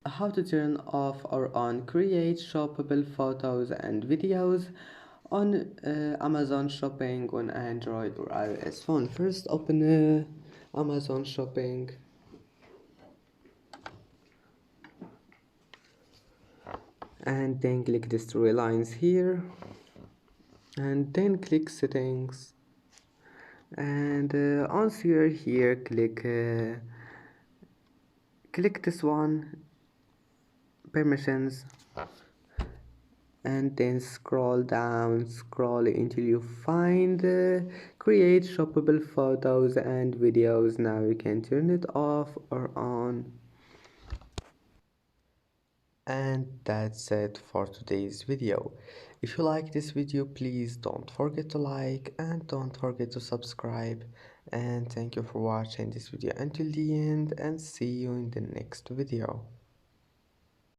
How to turn off or on create shoppable photos and videos on Amazon Shopping on Android or iOS phone. First open Amazon Shopping and then click the three lines here and then click settings and on here click this one, permissions, and then scroll until you find create shoppable photos and videos. Now you can turn it off or on. And that's it for today's video. If you like this video, please don't forget to like and don't forget to subscribe, and thank you for watching this video until the end, and see you in the next video.